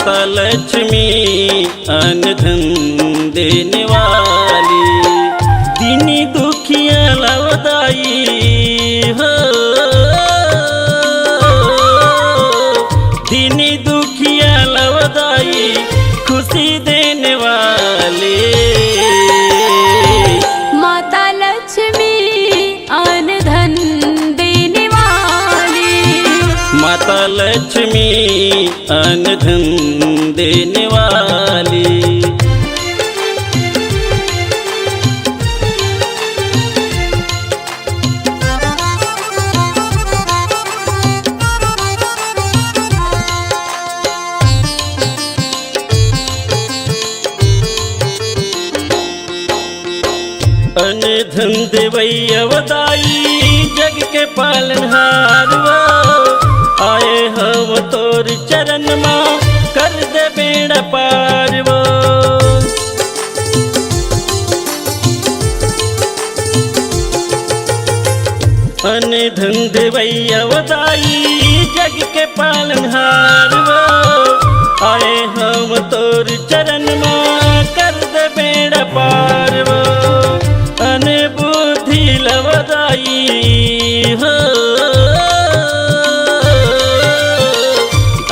माता लक्ष्मी अन्न धन देने वाली, दीनी दुखिया लवदाई हो, दीनी दुखिया लवदाई खुशी देने वाली। माता लक्ष्मी अन्न धन देने वाली, माता लक्ष्मी अन्न धन देने वाली। अन्न धन देवैया वदाई जग के पालनहार वो, आए हम तोर चरण माँ कर दे बेड़ा पार वो। अन्न धन देवैया वदाई जग के पालनहार वो, आए हम तोर चरण माँ कर दे बेड़ा पार वो। अने बुद्धि लवदाई हो,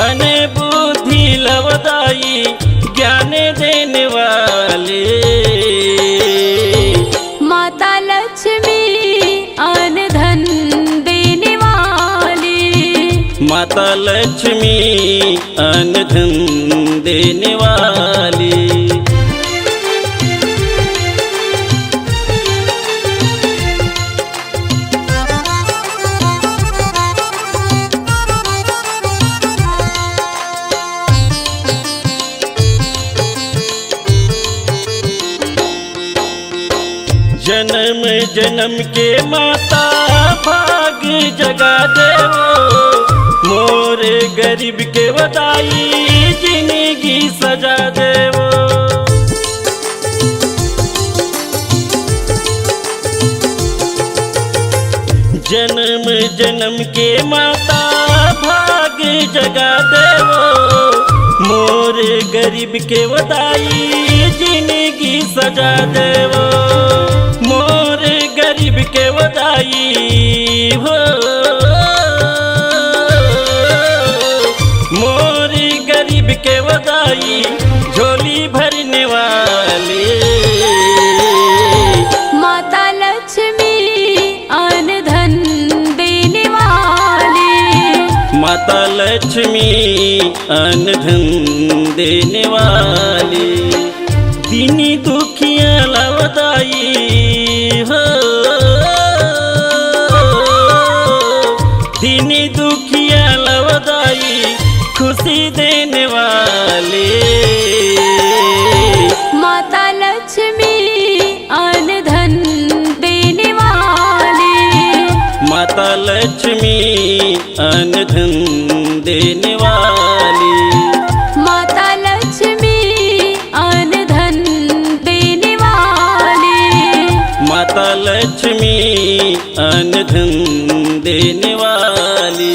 अने बुद्धि लवदाई ज्ञान देने वाले। माता लक्ष्मी अन्न धन देने वाली, माता लक्ष्मी अन्न धन देने वाली। जन्म जन्म के माता भाग जगा देवो, मोर गरीब के वदाई जिंदगी सजा देवो। जन्म जन्म के माता भाग जगा देवो, मोर गरीब के वदाई जिंदगी सजा देवो। मोर गरीब के वदाई हो, मोर गरीब के वदाई झोली भरने वाली। माता लक्ष्मी अन्न धन देने वाली, माता लक्ष्मी अन्न धन देने वाली, दीनी दुखिया लवदाई हो, दीनी दुखिया लवदाई खुशी देने वाली। माता लक्ष्मी अन्न धन देने वाली, माता लक्ष्मी अन्न धन देने वाली, माता लक्ष्मी अन्न धन देने वाली, माता लक्ष्मी अन्न धन देने वाली।